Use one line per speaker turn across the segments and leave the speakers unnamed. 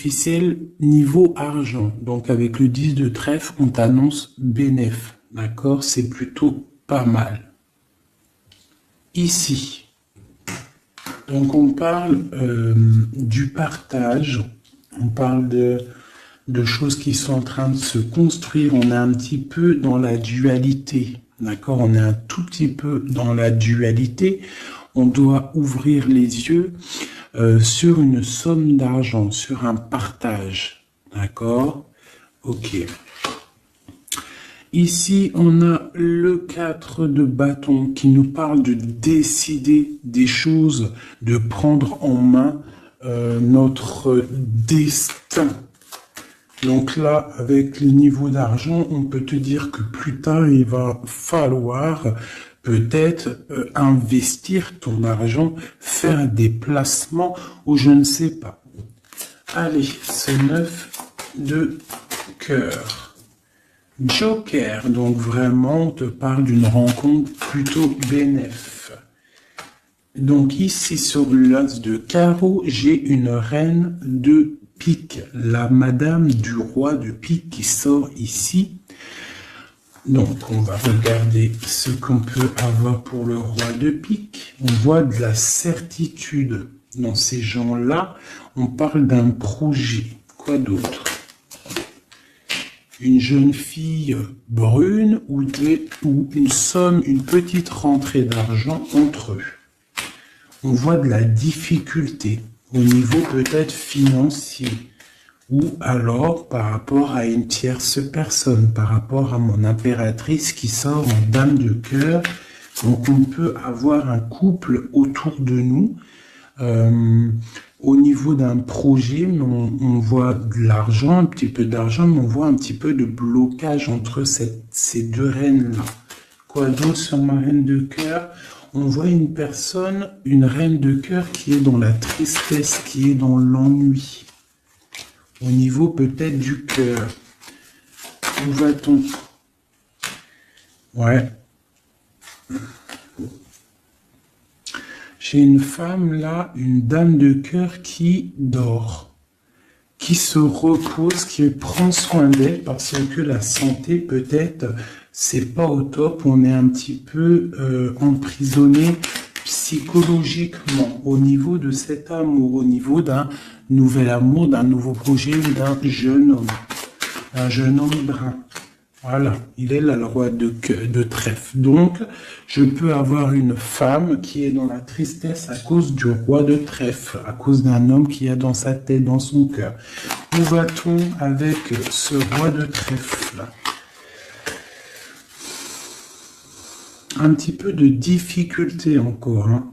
officiel niveau argent. Donc avec le 10 de trèfle, on t'annonce bénéf. D'accord? C'est plutôt pas mal. Ici, donc on parle du partage, on parle de choses qui sont en train de se construire. On est un petit peu dans la dualité. D'accord? On est un tout petit peu dans la dualité. On doit ouvrir les yeux sur une somme d'argent, sur un partage. D'accord? Ok. Ici, on a le 4 de bâton qui nous parle de décider des choses, de prendre en main notre destin. Donc là, avec les niveaux d'argent, on peut te dire que plus tard, il va falloir peut-être investir ton argent, faire des placements ou je ne sais pas. Allez, c'est 9 de cœur. Joker, donc vraiment, on te parle d'une rencontre plutôt bénéf. Donc ici, sur l'as de carreau, j'ai une reine de pique, la madame du roi de pique qui sort ici. Donc, on va regarder ce qu'on peut avoir pour le roi de pique. On voit de la certitude dans ces gens-là. On parle d'un projet. Quoi d'autre? Une jeune fille brune ou une somme, une petite rentrée d'argent entre eux. On voit de la difficulté au niveau peut-être financier, ou alors par rapport à une tierce personne, par rapport à mon impératrice qui sort en dame de cœur. Donc on peut avoir un couple autour de nous, au niveau d'un projet, mais on voit de l'argent, un petit peu d'argent, mais on voit un petit peu de blocage entre ces deux reines-là. Quoi d'autre sur ma reine de cœur? On voit une personne, une reine de cœur qui est dans la tristesse, qui est dans l'ennui. Au niveau peut-être du cœur. Où va-t-on? Ouais. J'ai une femme là, une dame de cœur qui dort, qui se repose, qui prend soin d'elle parce que la santé peut-être c'est pas au top, on est un petit peu emprisonné psychologiquement au niveau de cet amour, au niveau d'un nouvel amour, d'un nouveau projet, d'un jeune homme brun. Voilà, il est là le roi de trèfle. Donc, je peux avoir une femme qui est dans la tristesse à cause du roi de trèfle, à cause d'un homme qui a dans sa tête, dans son cœur. Où va-t-on avec ce roi de trèfle? Un petit peu de difficulté encore, hein.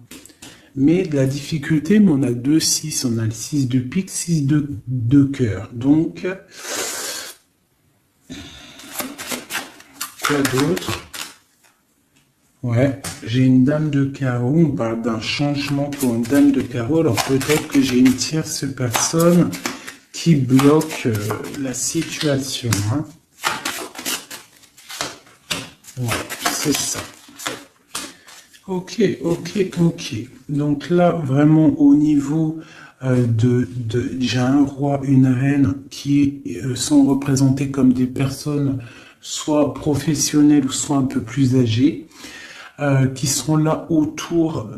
Mais de la difficulté, mais on a 2-6, on a le 6 de pique, 6 de cœur. Donc, quoi d'autre? Ouais, j'ai une dame de carreau, on parle d'un changement pour une dame de carreau, alors peut-être que j'ai une tierce personne qui bloque la situation, hein. Ouais, c'est ça. Ok. Donc là, vraiment au niveau j'ai un roi, une reine qui sont représentés comme des personnes soit professionnelles ou soit un peu plus âgées, qui sont là autour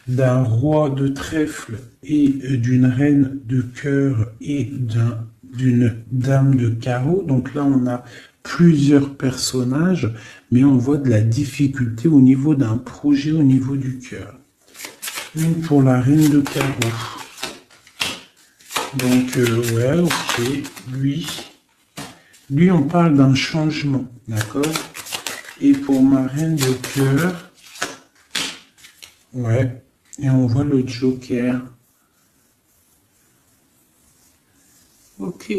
d'un roi de trèfle et d'une reine de cœur et d'une dame de carreau. Donc là, on a plusieurs personnages, mais on voit de la difficulté au niveau d'un projet, au niveau du cœur. Une pour la reine de carreau. Donc, ouais, ok, lui, on parle d'un changement, d'accord? Et pour ma reine de cœur, ouais, et on voit le joker. Ok.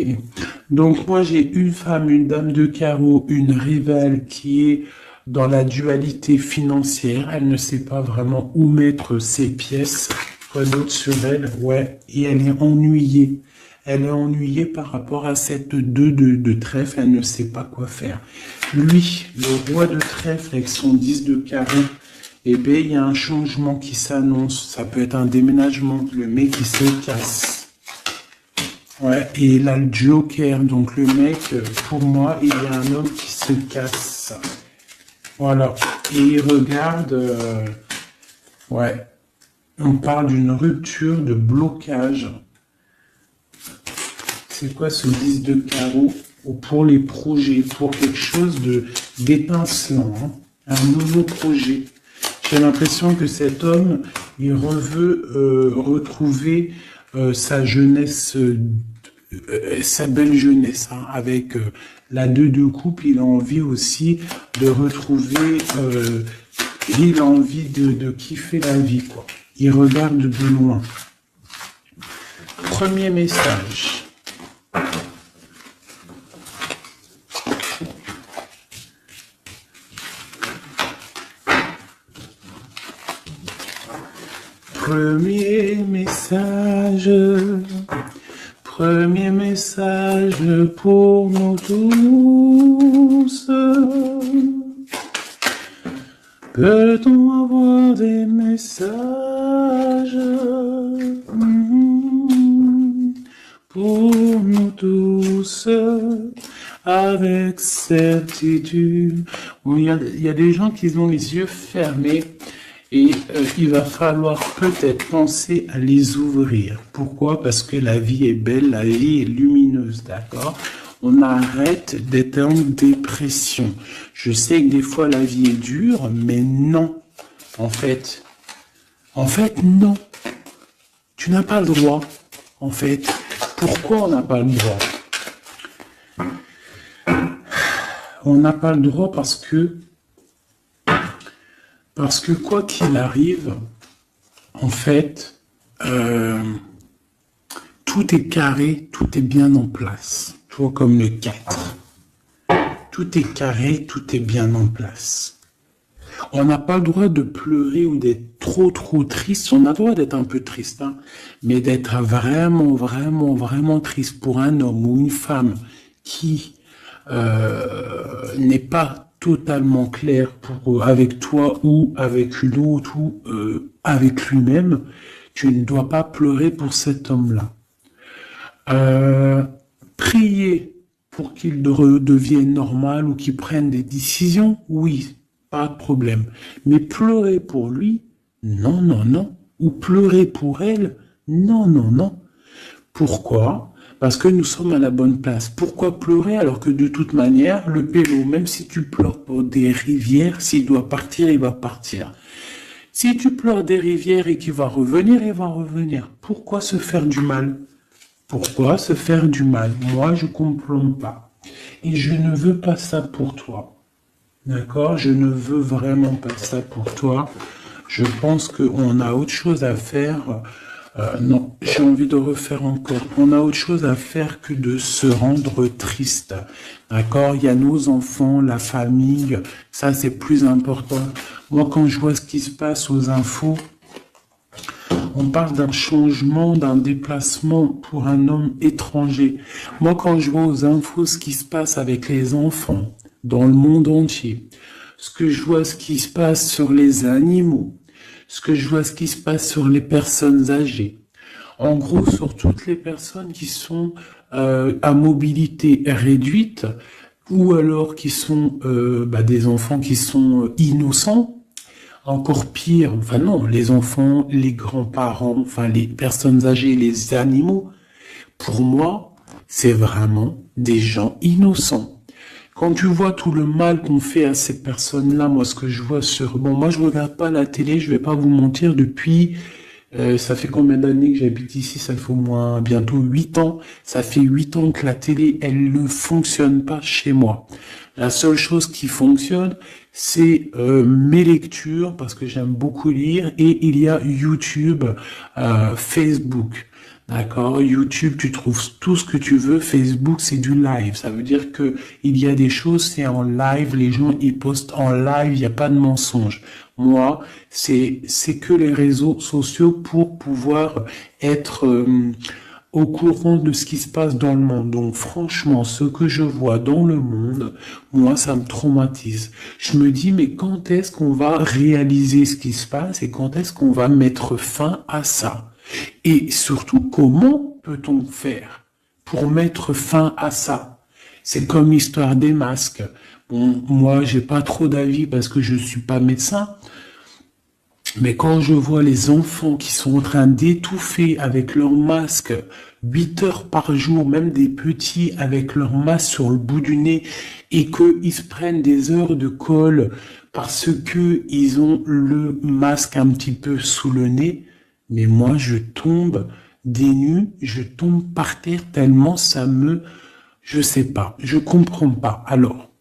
Donc moi j'ai une femme, une dame de carreau, une rivale qui est dans la dualité financière. Elle ne sait pas vraiment où mettre ses pièces. Quoi d'autre sur elle? Ouais. Et elle est ennuyée. Elle est ennuyée par rapport à cette 2 de trèfle. Elle ne sait pas quoi faire. Lui, le roi de trèfle avec son 10 de carreau, eh bien il y a un changement qui s'annonce. Ça peut être un déménagement. Le mec qui se casse. Ouais, et là, le Joker, donc le mec, pour moi, il y a un homme qui se casse. Voilà. Et il regarde, ouais, on parle d'une rupture de blocage. C'est quoi ce 10 de carreau pour les projets, pour quelque chose de d'étincelant, hein, un nouveau projet. J'ai l'impression que cet homme, il veut retrouver sa jeunesse, sa belle jeunesse, hein, avec la 2 de coupe. Il a envie aussi de retrouver, il a envie de kiffer la vie, quoi. Il regarde de loin. Premier message. Premier message pour nous tous. Peut-on avoir des messages pour nous tous avec certitude? Bon, il y a des gens qui ont les yeux fermés. Et il va falloir peut-être penser à les ouvrir. Pourquoi? Parce que la vie est belle, la vie est lumineuse, d'accord? On arrête d'être en dépression. Je sais que des fois la vie est dure, mais non. En fait, non. Tu n'as pas le droit. En fait, pourquoi on n'a pas le droit? On n'a pas le droit parce que quoi qu'il arrive, en fait, tout est carré, tout est bien en place. Tu vois, comme le 4. Tout est carré, tout est bien en place. On n'a pas le droit de pleurer ou d'être trop triste. On a le droit d'être un peu triste, hein, mais d'être vraiment triste pour un homme ou une femme qui n'est pas totalement clair avec toi ou avec une autre ou avec lui-même, tu ne dois pas pleurer pour cet homme-là. Prier pour qu'il redevienne normal ou qu'il prenne des décisions, oui, pas de problème. Mais pleurer pour lui, non. Ou pleurer pour elle, non. Pourquoi ? Parce que nous sommes à la bonne place. Pourquoi pleurer alors que de toute manière, le pélo, même si tu pleures pour des rivières, s'il doit partir, il va partir. Si tu pleures des rivières et qu'il va revenir, il va revenir. Pourquoi se faire du mal? Pourquoi se faire du mal? Moi, je comprends pas. Et je ne veux pas ça pour toi. D'accord? Je ne veux vraiment pas ça pour toi. Je pense qu'on a autre chose à faire. Non, j'ai envie de refaire encore. On a autre chose à faire que de se rendre triste. D'accord? Il y a nos enfants, la famille. Ça, c'est plus important. Moi, quand je vois ce qui se passe aux infos, on parle d'un changement, d'un déplacement pour un homme étranger. Moi, quand je vois aux infos ce qui se passe avec les enfants dans le monde entier, ce que je vois ce qui se passe sur les animaux, ce que je vois ce qui se passe sur les personnes âgées, en gros sur toutes les personnes qui sont à mobilité réduite ou alors qui sont des enfants qui sont innocents. Encore pire, enfin non, les enfants, les grands-parents, enfin les personnes âgées, les animaux, pour moi, c'est vraiment des gens innocents. Quand tu vois tout le mal qu'on fait à ces personnes-là, moi ce que je vois moi je regarde pas la télé, je vais pas vous mentir, depuis, ça fait combien d'années que j'habite ici? Ça fait au moins bientôt 8 ans. Ça fait 8 ans que la télé, elle ne fonctionne pas chez moi. La seule chose qui fonctionne, c'est mes lectures, parce que j'aime beaucoup lire, et il y a YouTube, Facebook. D'accord? YouTube, tu trouves tout ce que tu veux. Facebook, c'est du live. Ça veut dire que il y a des choses, c'est en live. Les gens, ils postent en live. Il n'y a pas de mensonge. Moi, c'est que les réseaux sociaux pour pouvoir être au courant de ce qui se passe dans le monde. Donc franchement, ce que je vois dans le monde, moi, ça me traumatise. Je me dis, mais quand est-ce qu'on va réaliser ce qui se passe et quand est-ce qu'on va mettre fin à ça? Et surtout, comment peut-on faire? pour mettre fin à ça. C'est comme l'histoire des masques. Bon, moi, j'ai pas trop d'avis parce que je suis pas médecin. Mais quand je vois les enfants qui sont en train d'étouffer avec leur masque 8 heures par jour, même des petits avec leur masque sur le bout du nez, et qu'ils se prennent des heures de colle parce que ils ont le masque un petit peu sous le nez, mais moi je tombe des nues, je tombe par terre tellement je sais pas, je comprends pas. Alors,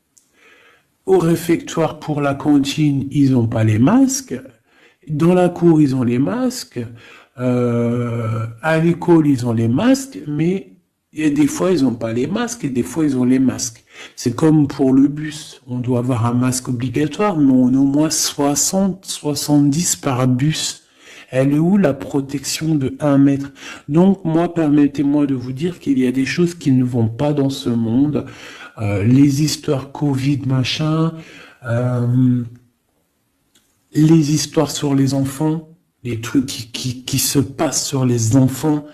au réfectoire pour la cantine, ils ont pas les masques. Dans la cour, ils ont les masques. À l'école, ils ont les masques, mais et des fois, ils n'ont pas les masques et des fois, ils ont les masques. C'est comme pour le bus. On doit avoir un masque obligatoire, mais on a au moins 60, 70 par bus. Elle est où la protection de 1 mètre? Donc, moi, permettez-moi de vous dire qu'il y a des choses qui ne vont pas dans ce monde. Les histoires Covid, machin, les histoires sur les enfants, les trucs qui se passent sur les enfants,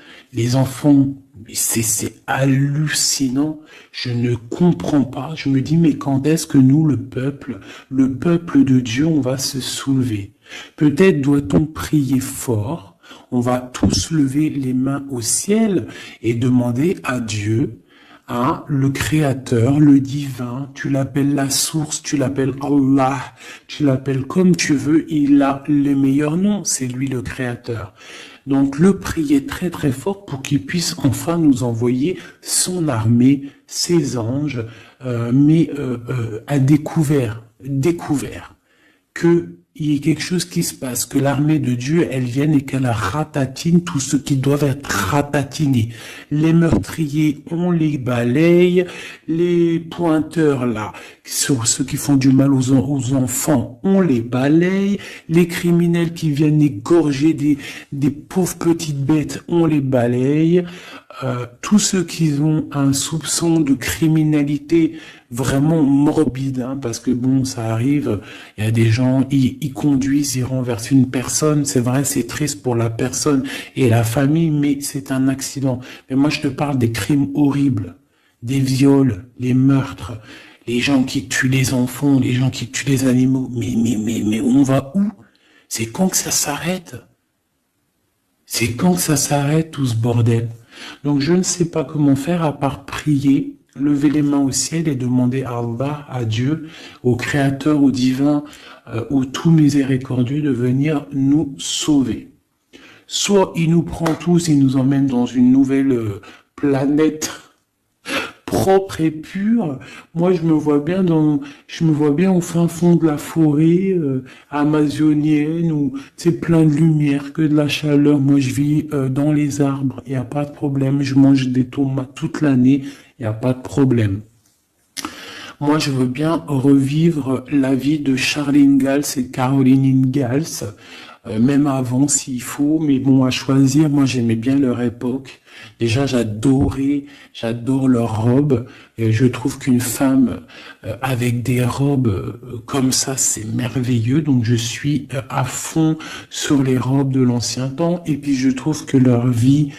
c'est hallucinant. Je ne comprends pas. Je me dis, mais quand est-ce que nous, le peuple de Dieu, on va se soulever? Peut-être doit-on prier fort. On va tous lever les mains au ciel et demander à Dieu, hein, le créateur, le divin, tu l'appelles la source, tu l'appelles Allah, tu l'appelles comme tu veux, il a le meilleur nom, c'est lui le créateur. Donc le prier très très fort pour qu'il puisse enfin nous envoyer son armée, ses anges, à découvert que il y ait quelque chose qui se passe, que l'armée de Dieu, elle vienne et qu'elle ratatine tout ce qui doit être ratatiné. Les meurtriers, on les balaye, les pointeurs là, sur ceux qui font du mal aux enfants, on les balaye, les criminels qui viennent égorger des pauvres petites bêtes, on les balaye. Tous ceux qui ont un soupçon de criminalité vraiment morbide, hein, parce que bon, ça arrive, il y a des gens, ils conduisent, ils renversent une personne, c'est vrai, c'est triste pour la personne et la famille, mais c'est un accident. Mais moi, je te parle des crimes horribles, des viols, les meurtres, les gens qui tuent les enfants, les gens qui tuent les animaux. Mais on va où? C'est quand que ça s'arrête? C'est quand que ça s'arrête, tout ce bordel? Donc je ne sais pas comment faire à part prier, lever les mains au ciel et demander à Allah, à Dieu, au Créateur, au Divin, au tout miséricordieux de venir nous sauver. Soit il nous prend tous, il nous emmène dans une nouvelle planète propre et pure. Moi, je me vois bien au fin fond de la forêt amazonienne où c'est plein de lumière, que de la chaleur. Moi, je vis dans les arbres, il n'y a pas de problème. Je mange des tomates toute l'année, il n'y a pas de problème. Moi, je veux bien revivre la vie de Charlene Gals et Caroline Ingalls, même avant s'il faut, mais bon, à choisir, moi j'aimais bien leur époque. Déjà, j'adore leurs robes, et je trouve qu'une femme avec des robes comme ça, c'est merveilleux, donc je suis à fond sur les robes de l'ancien temps, et puis je trouve que leur vie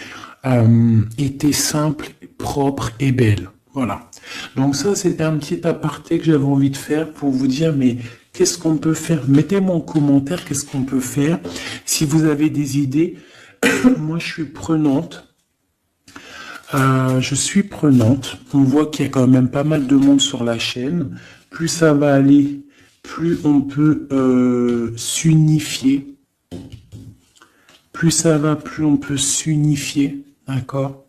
était simple, propre et belle. Voilà. Donc ça, c'était un petit aparté que j'avais envie de faire pour vous dire, mais qu'est-ce qu'on peut faire? Mettez-moi en commentaire qu'est-ce qu'on peut faire. Si vous avez des idées, moi je suis prenante. On voit qu'il y a quand même pas mal de monde sur la chaîne. Plus ça va aller, plus on peut s'unifier. Plus ça va, plus on peut s'unifier. D'accord?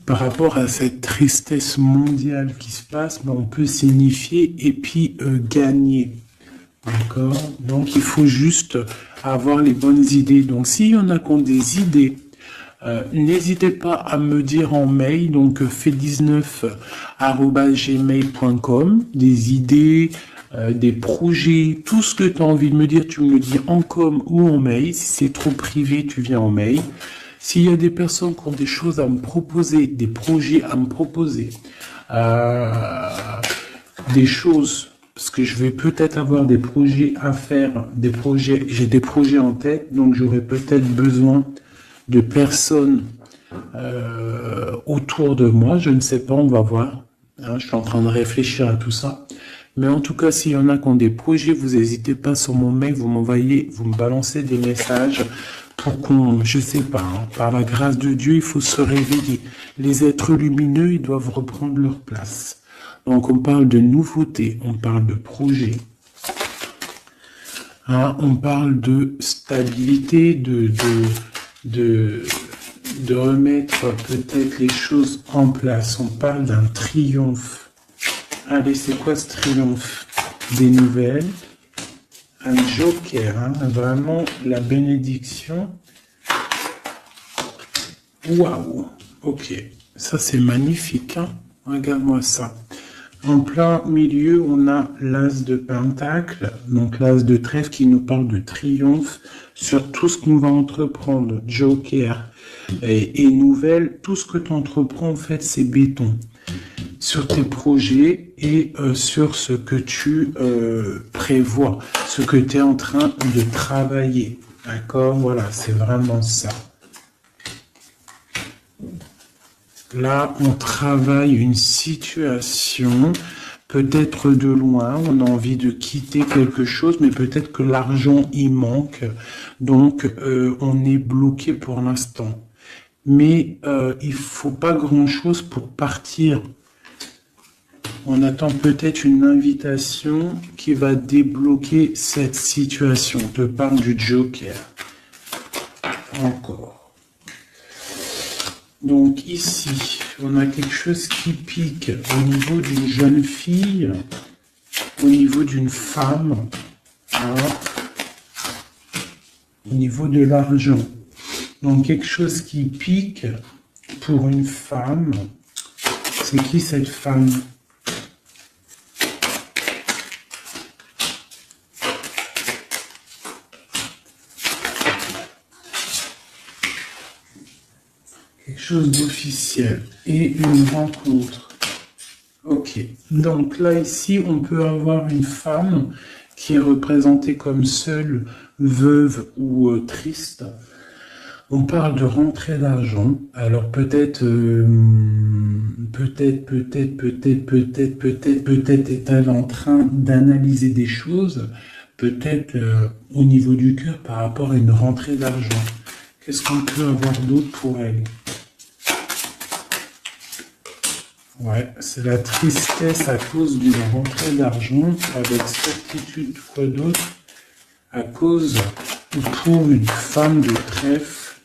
Par rapport à cette tristesse mondiale qui se passe, on peut s'unifier et puis gagner. D'accord? Donc il faut juste avoir les bonnes idées. Donc s'il y en a qui ont des idées, n'hésitez pas à me dire en mail, donc fait19@gmail.com, des idées, des projets, tout ce que tu as envie de me dire, tu me le dis en com ou en mail. Si c'est trop privé, tu viens en mail. S'il y a des personnes qui ont des choses à me proposer, des projets à me proposer, des choses, parce que je vais peut-être avoir des projets à faire, j'ai des projets en tête, donc j'aurai peut-être besoin de personnes autour de moi. Je ne sais pas, on va voir. Hein, je suis en train de réfléchir à tout ça. Mais en tout cas, s'il y en a qui ont des projets, vous n'hésitez pas sur mon mail, vous m'envoyez, vous me balancez des messages pour qu'on, je sais pas, hein, par la grâce de Dieu, il faut se réveiller. Les êtres lumineux, ils doivent reprendre leur place. Donc, on parle de nouveautés, on parle de projets, hein, on parle de stabilité, de remettre peut-être les choses en place. On parle d'un triomphe. Allez, c'est quoi ce triomphe? Des nouvelles. Un joker, hein, vraiment la bénédiction. Waouh! Ok, ça c'est magnifique. Hein, regarde-moi ça. En plein milieu, on a l'as de pentacle, donc l'as de trèfle qui nous parle de triomphe sur tout ce qu'on va entreprendre. Joker et nouvelle, tout ce que tu entreprends, en fait, c'est béton. Sur tes projets et sur ce que tu prévois, ce que tu es en train de travailler. D'accord? Voilà, c'est vraiment ça. Là, on travaille une situation, peut-être de loin, on a envie de quitter quelque chose, mais peut-être que l'argent y manque, donc on est bloqué pour l'instant. Mais il faut pas grand-chose pour partir. On attend peut-être une invitation qui va débloquer cette situation. On te parle du Joker. Encore. Donc ici, on a quelque chose qui pique au niveau d'une jeune fille, au niveau d'une femme, hein, au niveau de l'argent. Donc quelque chose qui pique pour une femme. C'est qui cette femme ? Chose d'officiel et une rencontre. Ok, donc là ici on peut avoir une femme qui est représentée comme seule, veuve ou triste. On parle de rentrée d'argent. Alors peut-être est-elle en train d'analyser des choses, peut-être au niveau du cœur par rapport à une rentrée d'argent. Qu'est-ce qu'on peut avoir d'autre pour elle ? Ouais, c'est la tristesse à cause d'une rentrée d'argent, avec certitude, quoi d'autre, à cause ou pour une femme de trèfle,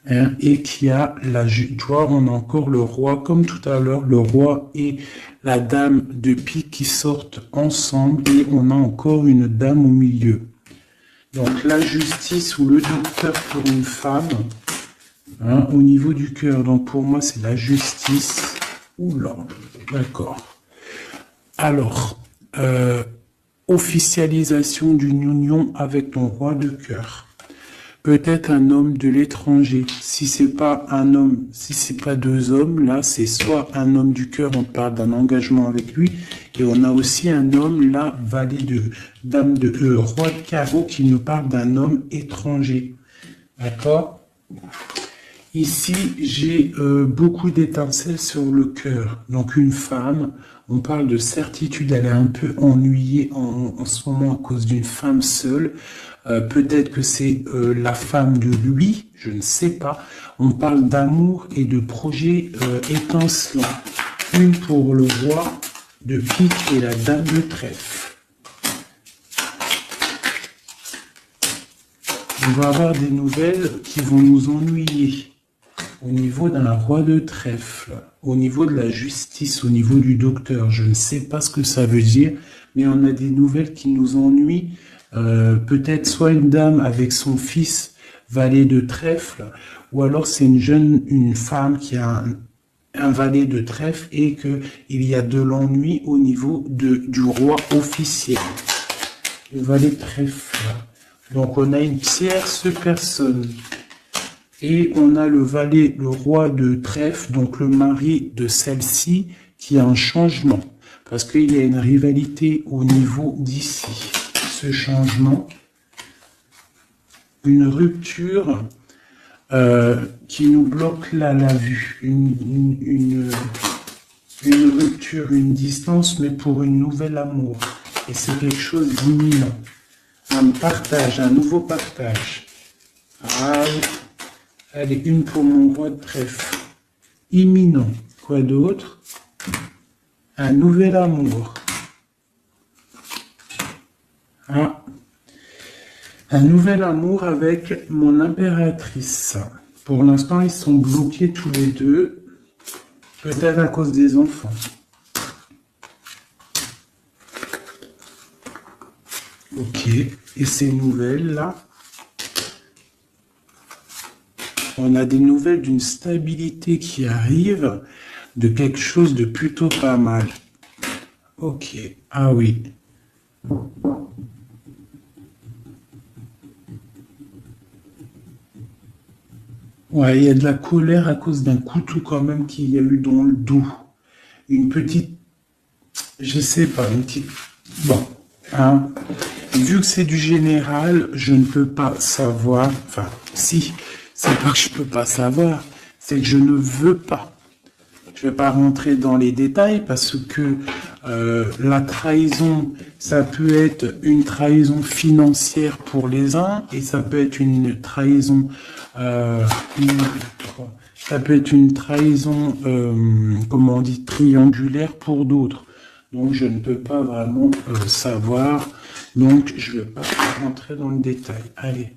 hein, et qui a la joie, on a encore le roi, comme tout à l'heure, le roi et la dame de pique qui sortent ensemble, et on a encore une dame au milieu. Donc la justice ou le docteur pour une femme, hein, au niveau du cœur, donc pour moi c'est la justice. Oula, d'accord. Alors, officialisation d'une union avec ton roi de cœur. Peut-être un homme de l'étranger. Si c'est pas un homme, si c'est pas deux hommes, là, c'est soit un homme du cœur, on parle d'un engagement avec lui, et on a aussi un homme, là, valet de dame de roi de carreau, qui nous parle d'un homme étranger. D'accord ? Ici, j'ai beaucoup d'étincelles sur le cœur. Donc une femme, on parle de certitude, elle est un peu ennuyée en ce moment à cause d'une femme seule. Peut-être que c'est la femme de lui, je ne sais pas. On parle d'amour et de projets étincelants. Une pour le roi de pique et la dame de trèfle. On va avoir des nouvelles qui vont nous ennuyer. Au niveau d'un roi de trèfle, au niveau de la justice, au niveau du docteur, je ne sais pas ce que ça veut dire, mais on a des nouvelles qui nous ennuient. Peut-être soit une dame avec son fils valet de trèfle, ou alors c'est une femme qui a un valet de trèfle et qu'il y a de l'ennui au niveau du roi officiel. Le valet de trèfle. Donc on a une tierce personne. Et on a le valet, le roi de trèfle, donc le mari de celle-ci, qui a un changement. Parce qu'il y a une rivalité au niveau d'ici. Ce changement, une rupture qui nous bloque la vue, une rupture, une distance, mais pour une nouvelle amour. Et c'est quelque chose d'imminent. Un partage, un nouveau partage. Allez, une pour mon roi de trèfle. Imminent. Quoi d'autre? Un nouvel amour. Un nouvel amour avec mon impératrice. Pour l'instant, ils sont bloqués tous les deux. Peut-être à cause des enfants. Ok. Et ces nouvelles-là, on a des nouvelles d'une stabilité qui arrive, de quelque chose de plutôt pas mal. Ok. Ah oui. Ouais, il y a de la colère à cause d'un couteau quand même qu'il y a eu dans le dos. Une petite, je sais pas, une petite... Bon, hein. Vu que c'est du général, je ne peux pas savoir... Enfin, si, c'est pas que je peux pas savoir, c'est que je ne veux pas. Je ne vais pas rentrer dans les détails parce que la trahison, ça peut être une trahison financière pour les uns et ça peut être une trahison, ça peut être une trahison, comment on dit, triangulaire pour d'autres. Donc je ne peux pas vraiment savoir. Donc je ne vais pas rentrer dans le détail. Allez,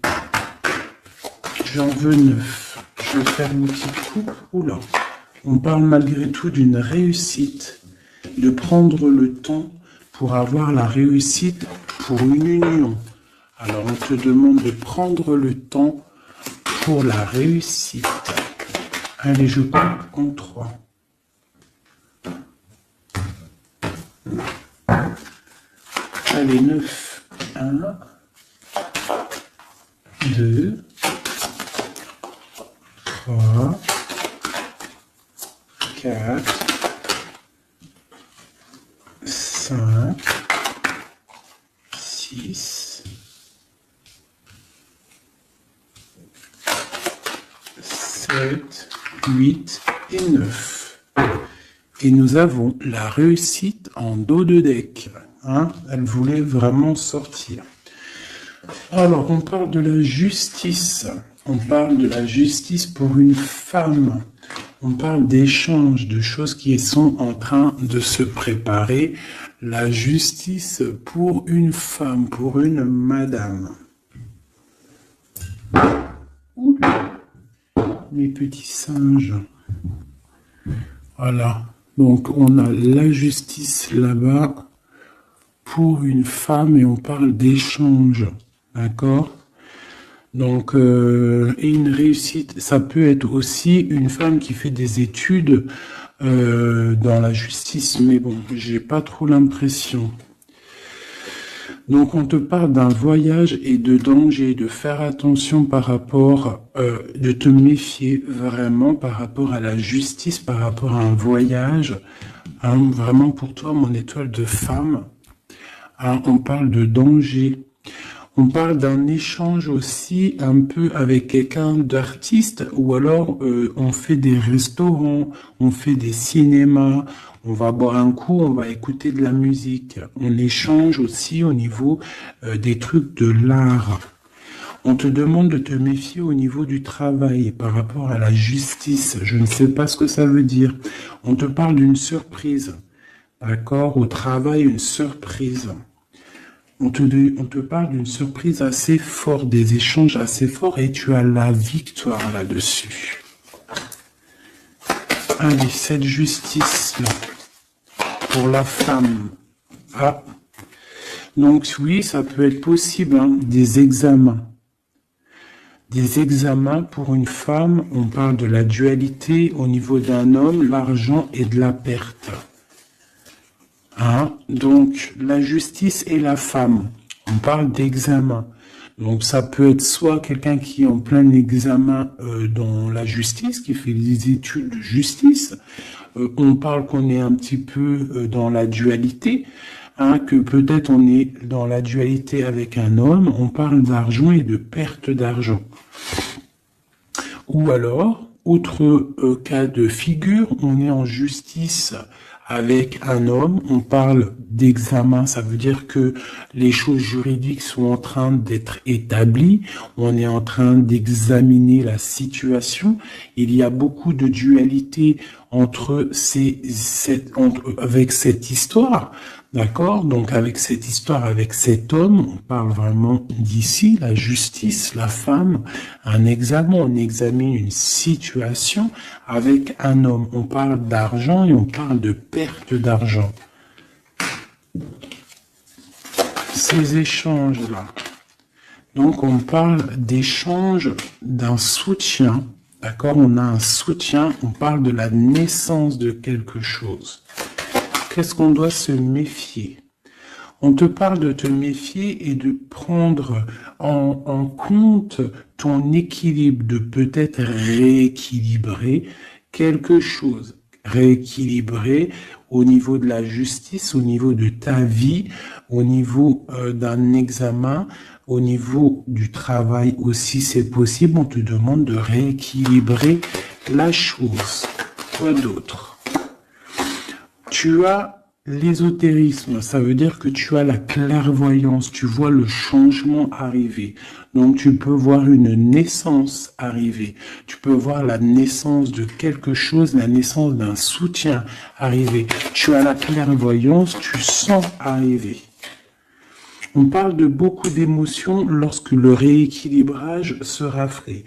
j'en veux 9. Je vais faire une petite coupe. Oula. On parle malgré tout d'une réussite, de prendre le temps pour avoir la réussite pour une union. Alors on te demande de prendre le temps pour la réussite. Allez, je coupe en 3. Allez, 9. 1, 2, 3, 4, 5, 6, 7, 8 et 9. Et nous avons la réussite en dos de deck. Hein, elle voulait vraiment sortir. Alors, on parle de la justice. On parle de la justice pour une femme. On parle d'échanges, de choses qui sont en train de se préparer. La justice pour une femme, pour une madame. Oula, mes petits singes. Voilà. Donc, on a la justice là-bas pour une femme et on parle d'échange. D'accord ? Donc, et une réussite, ça peut être aussi une femme qui fait des études dans la justice, mais bon, j'ai pas trop l'impression. Donc, on te parle d'un voyage et de danger, de faire attention par rapport, de te méfier vraiment par rapport à la justice, par rapport à un voyage, hein, vraiment pour toi, mon étoile de femme. Hein, on parle de danger. On parle d'un échange aussi un peu avec quelqu'un d'artiste ou alors on fait des restaurants, on fait des cinémas, on va boire un coup, on va écouter de la musique. On échange aussi au niveau des trucs de l'art. On te demande de te méfier au niveau du travail par rapport à la justice. Je ne sais pas ce que ça veut dire. On te parle d'une surprise. D'accord ? Au travail, une surprise. On te parle d'une surprise assez forte, des échanges assez forts et tu as la victoire là-dessus. Allez, cette justice-là, pour la femme. Ah, donc oui, ça peut être possible, hein, des examens. Des examens pour une femme, on parle de la dualité au niveau d'un homme, l'argent et de la perte. Hein? Donc, la justice et la femme, on parle d'examen. Donc, ça peut être soit quelqu'un qui est en plein examen dans la justice, qui fait des études de justice. On parle qu'on est un petit peu dans la dualité, hein, que peut-être on est dans la dualité avec un homme. On parle d'argent et de perte d'argent. Ou alors, autre cas de figure, on est en justice avec un homme, on parle d'examen, ça veut dire que les choses juridiques sont en train d'être établies, on est en train d'examiner la situation, il y a beaucoup de dualité avec cette histoire, d'accord? Donc avec cette histoire, avec cet homme, on parle vraiment d'ici, la justice, la femme, un examen, on examine une situation avec un homme. On parle d'argent et on parle de perte d'argent. Ces échanges-là. Donc on parle d'échange d'un soutien. D'accord? On a un soutien, on parle de la naissance de quelque chose. Qu'est-ce qu'on doit se méfier? On te parle de te méfier et de prendre en compte ton équilibre, de peut-être rééquilibrer quelque chose. Rééquilibrer au niveau de la justice, au niveau de ta vie, au niveau d'un examen, au niveau du travail aussi, c'est possible. On te demande de rééquilibrer la chose. Quoi d'autre? Tu as l'ésotérisme, ça veut dire que tu as la clairvoyance, tu vois le changement arriver. Donc tu peux voir une naissance arriver, tu peux voir la naissance de quelque chose, la naissance d'un soutien arriver. Tu as la clairvoyance, tu sens arriver. On parle de beaucoup d'émotions lorsque le rééquilibrage sera fait.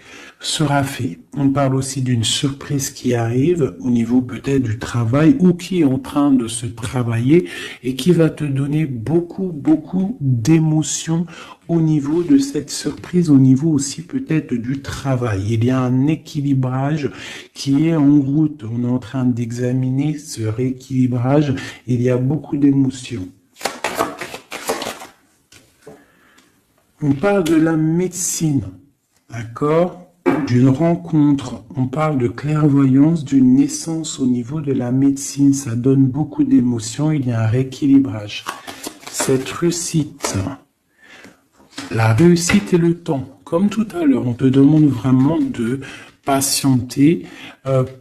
On parle aussi d'une surprise qui arrive au niveau peut-être du travail ou qui est en train de se travailler et qui va te donner beaucoup d'émotions au niveau de cette surprise, au niveau aussi peut-être du travail. Il y a un équilibrage qui est en route. On est en train d'examiner ce rééquilibrage. Il y a beaucoup d'émotions. On parle de la médecine, d'accord? D'une rencontre, on parle de clairvoyance, d'une naissance au niveau de la médecine. Ça donne beaucoup d'émotions, il y a un rééquilibrage. Cette réussite, la réussite et le temps. Comme tout à l'heure, on te demande vraiment de patienter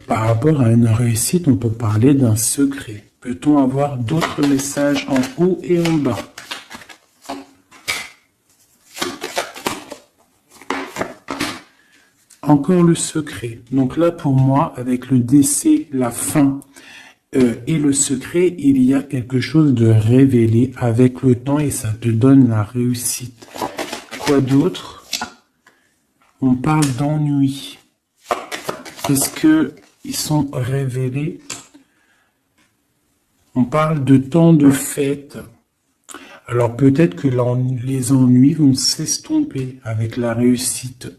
par rapport à une réussite. On peut parler d'un secret. Peut-on avoir d'autres messages en haut et en bas? Encore le secret. Donc là, pour moi, avec le décès, la fin et le secret, il y a quelque chose de révélé avec le temps et ça te donne la réussite. Quoi d'autre? On parle d'ennui. Est-ce que ils sont révélés? On parle de temps de fête. Alors peut-être que les ennuis vont s'estomper avec la réussite.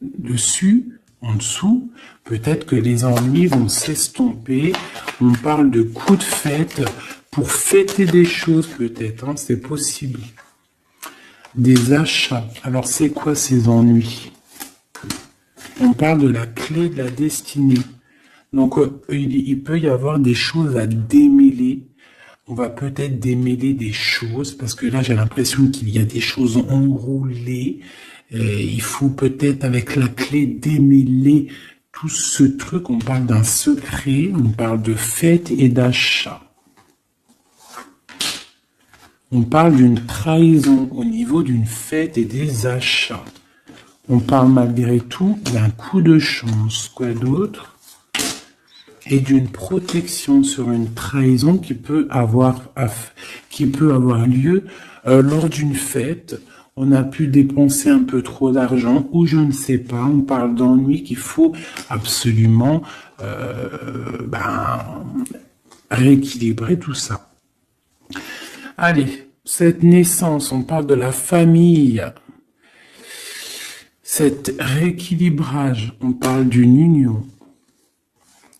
Dessus, en dessous, peut-être que les ennuis vont s'estomper. On parle de coups de fête pour fêter des choses peut-être, hein, c'est possible. Des achats. Alors c'est quoi ces ennuis? On parle de la clé de la destinée. Donc il peut y avoir des choses à démêler. On va peut-être démêler des choses parce que là j'ai l'impression qu'il y a des choses enroulées. Il faut peut-être avec la clé démêler tout ce truc. On parle d'un secret, on parle de fête et d'achat. On parle d'une trahison au niveau d'une fête et des achats. On parle malgré tout d'un coup de chance. Quoi d'autre? Et d'une protection sur une trahison qui peut avoir lieu lors d'une fête. On a pu dépenser un peu trop d'argent ou je ne sais pas. On parle d'ennui qu'il faut absolument rééquilibrer tout ça. Allez, cette naissance, on parle de la famille. Cet rééquilibrage, on parle d'une union.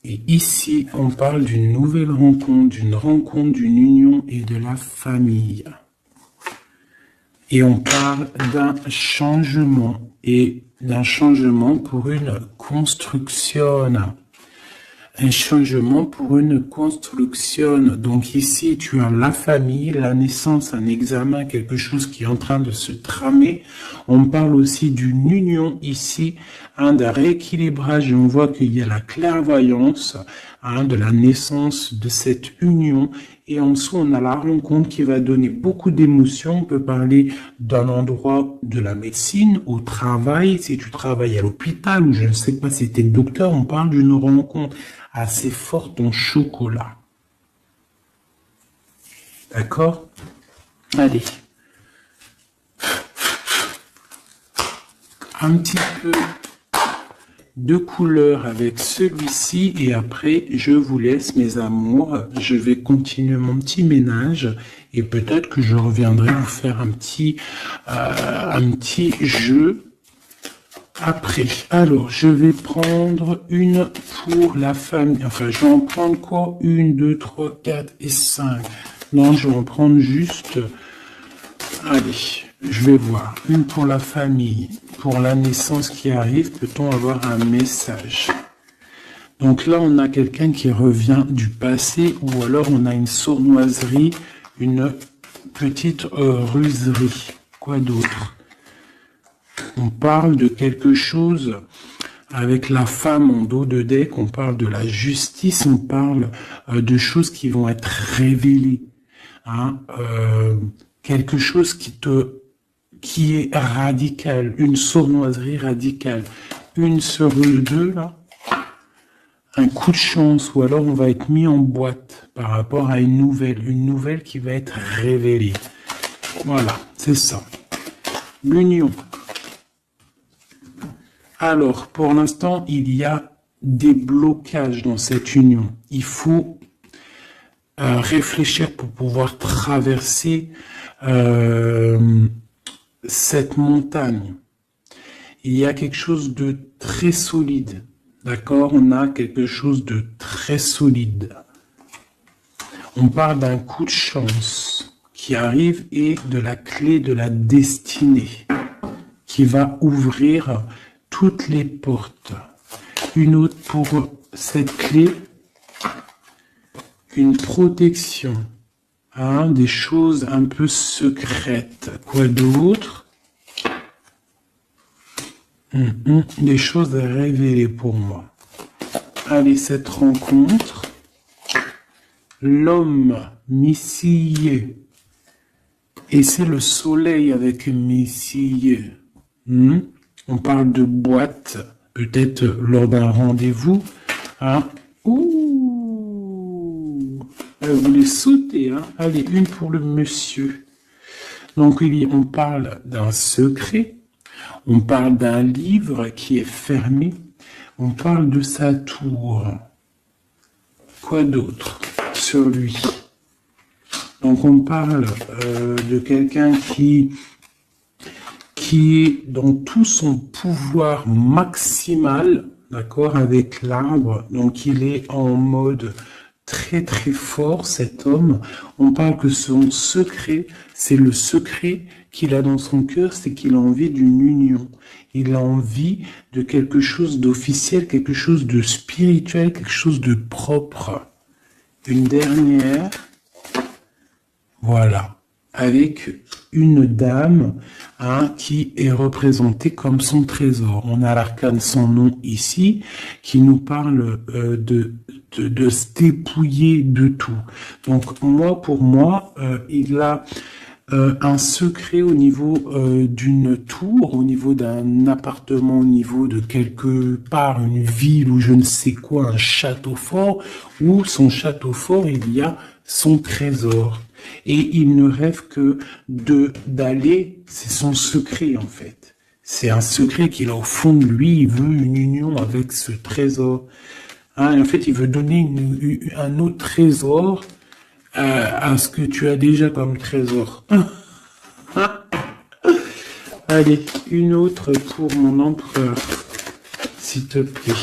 Et ici, on parle d'une nouvelle rencontre, d'une union et de la famille. Et on parle d'un changement, et d'un changement pour une construction. Un changement pour une construction. Donc ici, tu as la famille, la naissance, un examen, quelque chose qui est en train de se tramer. On parle aussi d'une union ici, d'un rééquilibrage. Et on voit qu'il y a la clairvoyance de la naissance de cette union. Et en dessous, on a la rencontre qui va donner beaucoup d'émotions. On peut parler d'un endroit de la médecine, au travail. Si tu travailles à l'hôpital ou je ne sais pas si tu es docteur, on parle d'une rencontre assez forte en chocolat. D'accord? Allez. Un petit peu de couleur avec celui-ci et après je vous laisse mes amours, je vais continuer mon petit ménage et peut-être que je reviendrai vous faire un petit jeu après. Alors je vais prendre une pour la famille, enfin je vais en prendre quoi? 1, 2, 3, 4 et 5. Non, je vais en prendre juste, allez, je vais voir, une pour la famille. Pour la naissance qui arrive, peut-on avoir un message? Donc là, on a quelqu'un qui revient du passé ou alors on a une sournoiserie, une petite ruserie. Quoi d'autre? On parle de quelque chose avec la femme en dos de deck, on parle de la justice, on parle de choses qui vont être révélées. Quelque chose qui est radical, une sournoiserie radicale. Une sur deux, là, un coup de chance, ou alors on va être mis en boîte par rapport à une nouvelle qui va être révélée. Voilà, c'est ça. L'union. Alors, pour l'instant, il y a des blocages dans cette union. Il faut réfléchir pour pouvoir traverser cette montagne. Il y a quelque chose de très solide, d'accord? On a quelque chose de très solide. On parle d'un coup de chance qui arrive et de la clé de la destinée qui va ouvrir toutes les portes. Une autre pour cette clé, une protection. Des choses un peu secrètes. Quoi d'autre? Des choses à révéler pour moi. Allez, cette rencontre. L'homme missillé. Et c'est le soleil avec missillé. On parle de boîte, peut-être lors d'un rendez-vous. Vous voulez sauter, Allez, une pour le monsieur. Donc, on parle d'un secret. On parle d'un livre qui est fermé. On parle de sa tour. Quoi d'autre sur lui? Donc, on parle de quelqu'un qui est dans tout son pouvoir maximal, d'accord, avec l'arbre. Donc, il est en mode très très fort, cet homme. On parle que son secret, c'est le secret qu'il a dans son cœur, c'est qu'il a envie d'une union. Il a envie de quelque chose d'officiel, quelque chose de spirituel, quelque chose de propre. Une dernière, voilà, avec une dame qui est représentée comme son trésor. On a l'arcane son nom ici, qui nous parle de se dépouiller de tout. Donc pour moi, il a un secret au niveau d'une tour, au niveau d'un appartement, au niveau de quelque part, une ville ou je ne sais quoi, un château fort, où son château fort, il y a son trésor. Et il ne rêve que d'aller, c'est son secret en fait. C'est un secret qu'il a au fond de lui, il veut une union avec ce trésor. Et en fait, il veut donner un autre trésor à ce que tu as déjà comme trésor. Allez, une autre pour mon empereur, s'il te plaît.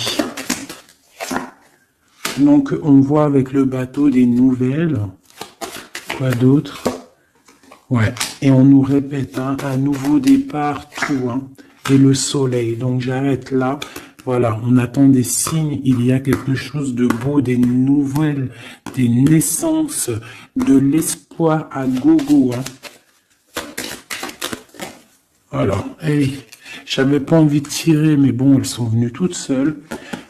Donc, on voit avec le bateau des nouvelles. Quoi d'autre? Ouais, et on nous répète un nouveau départ, tout, et le soleil. Donc, j'arrête là. Voilà, on attend des signes, il y a quelque chose de beau, des nouvelles, des naissances, de l'espoir à gogo, hein. Voilà, hey, j'avais pas envie de tirer, mais bon, elles sont venues toutes seules.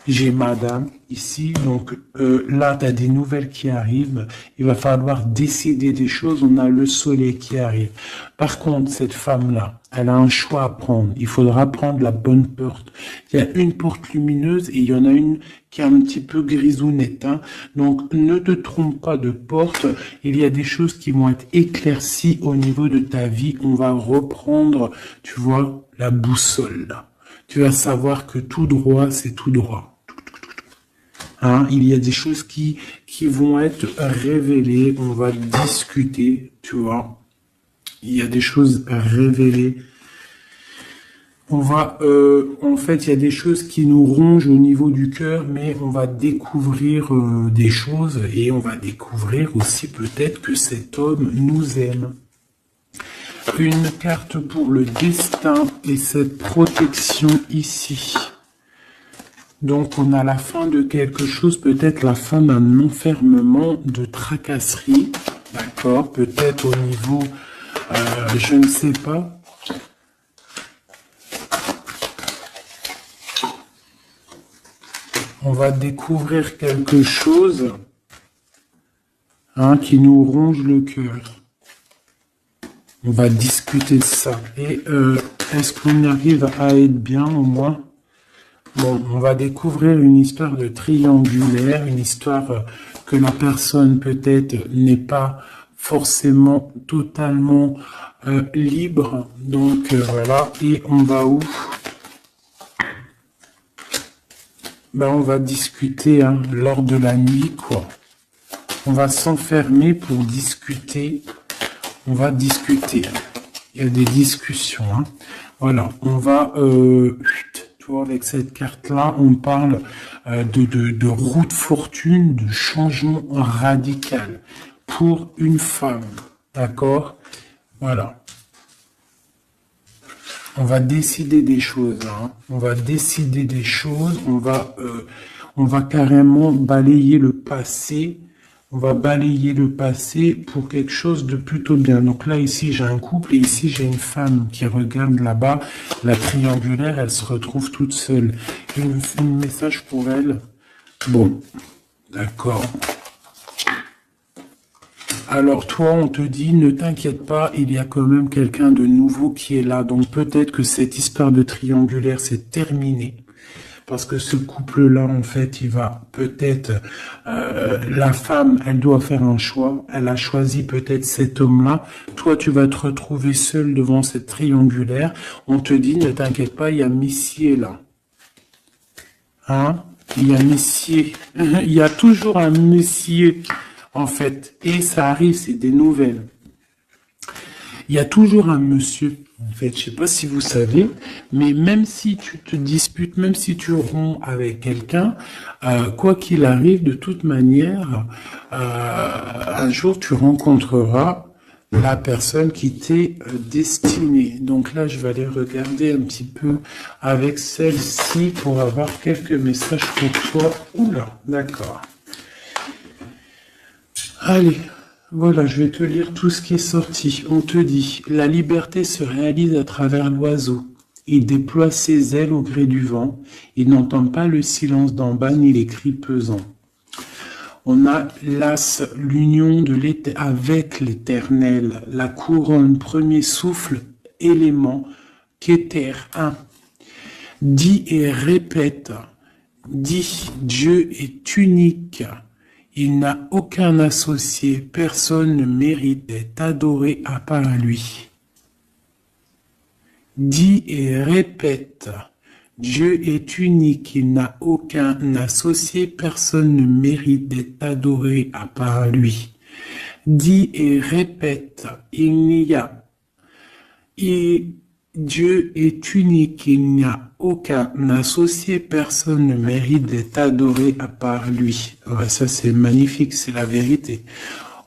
J'ai madame ici, donc là, tu as des nouvelles qui arrivent. Il va falloir décider des choses. On a le soleil qui arrive. Par contre, cette femme-là, elle a un choix à prendre. Il faudra prendre la bonne porte. Il y a une porte lumineuse et il y en a une qui est un petit peu grisounette, hein. Donc, ne te trompe pas de porte. Il y a des choses qui vont être éclaircies au niveau de ta vie. On va reprendre, tu vois, la boussole, là. Tu vas savoir que tout droit, c'est tout droit. Hein, il y a des choses qui vont être révélées, on va discuter, tu vois. Il y a des choses révélées. On va, en fait, il y a des choses qui nous rongent au niveau du cœur, mais on va découvrir des choses et on va découvrir aussi peut-être que cet homme nous aime. Une carte pour le destin et cette protection ici. Donc, on a la fin de quelque chose, peut-être la fin d'un enfermement, de tracasserie, d'accord, peut-être au niveau, je ne sais pas. On va découvrir quelque chose, hein, qui nous ronge le cœur. On va discuter de ça. Et est-ce qu'on arrive à être bien au moins? Bon, on va découvrir une histoire de triangulaire, une histoire que la personne peut-être n'est pas forcément totalement libre. Donc voilà, et on va où? Ben, on va discuter, hein, lors de la nuit, quoi. On va s'enfermer pour discuter. On va discuter. Il y a des discussions, hein. Voilà, on va... avec cette carte-là, on parle de roue de fortune, de changement radical pour une femme. D'accord? Voilà. On va décider des choses, hein. On va décider des choses. On va carrément balayer le passé. On va balayer le passé pour quelque chose de plutôt bien. Donc là, ici, j'ai un couple et ici, j'ai une femme qui regarde là-bas. La triangulaire, elle se retrouve toute seule. Un message pour elle. Bon, d'accord. Alors toi, on te dit, ne t'inquiète pas, il y a quand même quelqu'un de nouveau qui est là. Donc peut-être que cette histoire de triangulaire, c'est terminé. Parce que ce couple-là, en fait, il va peut-être... la femme, elle doit faire un choix. Elle a choisi peut-être cet homme-là. Toi, tu vas te retrouver seul devant cette triangulaire. On te dit, ne t'inquiète pas, il y a Messier là. Hein? Il y a Messier. Il y a toujours un Messier, en fait. Et ça arrive, c'est des nouvelles. Il y a toujours un monsieur. En fait, je sais pas si vous savez, mais même si tu te disputes, même si tu romps avec quelqu'un, quoi qu'il arrive, de toute manière, un jour tu rencontreras la personne qui t'est destinée. Donc là, je vais aller regarder un petit peu avec celle-ci pour avoir quelques messages pour toi. Oula, d'accord. Allez. Voilà, je vais te lire tout ce qui est sorti. On te dit, la liberté se réalise à travers l'oiseau. Il déploie ses ailes au gré du vent. Il n'entend pas le silence d'en bas ni les cris pesants. On a l'as, l'union avec l'éternel, la couronne, premier souffle, élément, qu'éther, un. Dis et répète. Dis, Dieu est unique. Il n'a aucun associé, personne ne mérite d'être adoré à part lui. Dis et répète, Dieu est unique, il n'a aucun associé, personne ne mérite d'être adoré à part lui. Dis et répète, Dieu est unique, il n'y a aucun associé, personne ne mérite d'être adoré à part lui. Ouais, ça c'est magnifique, c'est la vérité.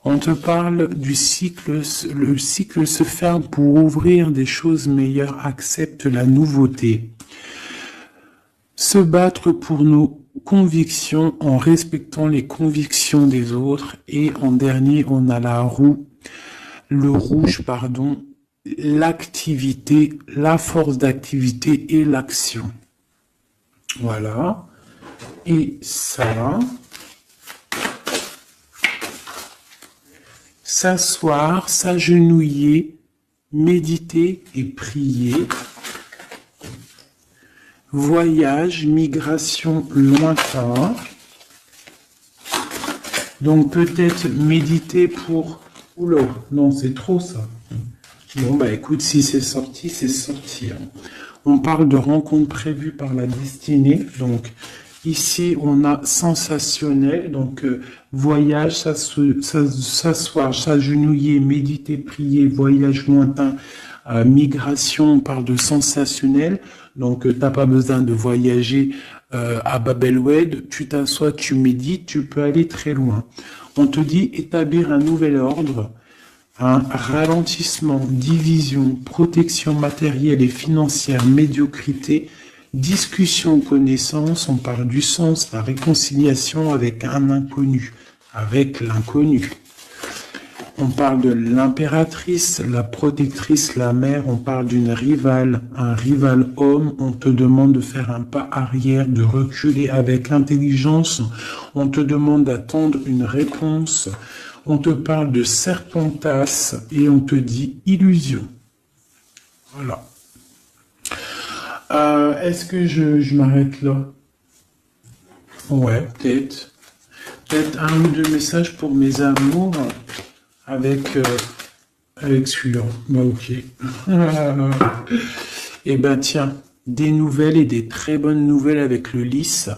On te parle du cycle, le cycle se ferme pour ouvrir des choses meilleures, accepte la nouveauté. Se battre pour nos convictions en respectant les convictions des autres. Et en dernier, on a le rouge, pardon, l'activité, la force d'activité et l'action. Voilà. Et ça, s'asseoir, s'agenouiller, méditer et prier. Voyage, migration, lointain. Donc peut-être méditer pour... Oula, non, c'est trop ça. Bon, bah écoute, si c'est sorti, c'est sorti. Hein. On parle de rencontres prévues par la destinée. Donc ici, on a sensationnel. Donc voyage, s'asseoir, s'agenouiller, méditer, prier, voyage lointain, migration, on parle de sensationnel. Donc t'as pas besoin de voyager à Babelwed. Tu t'assois, tu médites, tu peux aller très loin. On te dit établir un nouvel ordre. Un ralentissement, division, protection matérielle et financière, médiocrité, discussion, connaissance, on parle du sens, la réconciliation avec un inconnu, avec l'inconnu. On parle de l'impératrice, la protectrice, la mère, on parle d'une rivale, un rival homme, on te demande de faire un pas arrière, de reculer avec intelligence, on te demande d'attendre une réponse, on te parle de serpentas et on te dit illusion. Voilà. Est-ce que je m'arrête là? Ouais, peut-être. Peut-être un ou deux messages pour mes amours avec celui-là. Bah, ok. Eh ben tiens, des nouvelles et des très bonnes nouvelles avec le lys.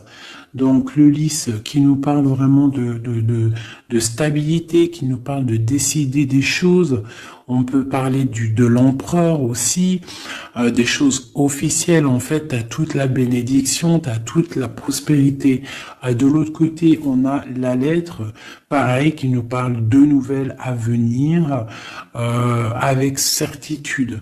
Donc le lys qui nous parle vraiment de stabilité, qui nous parle de décider des choses. On peut parler de l'empereur aussi, des choses officielles. En fait, t'as toute la bénédiction, t'as toute la prospérité. De l'autre côté, on a la lettre, pareil, qui nous parle de nouvelles à venir avec certitude.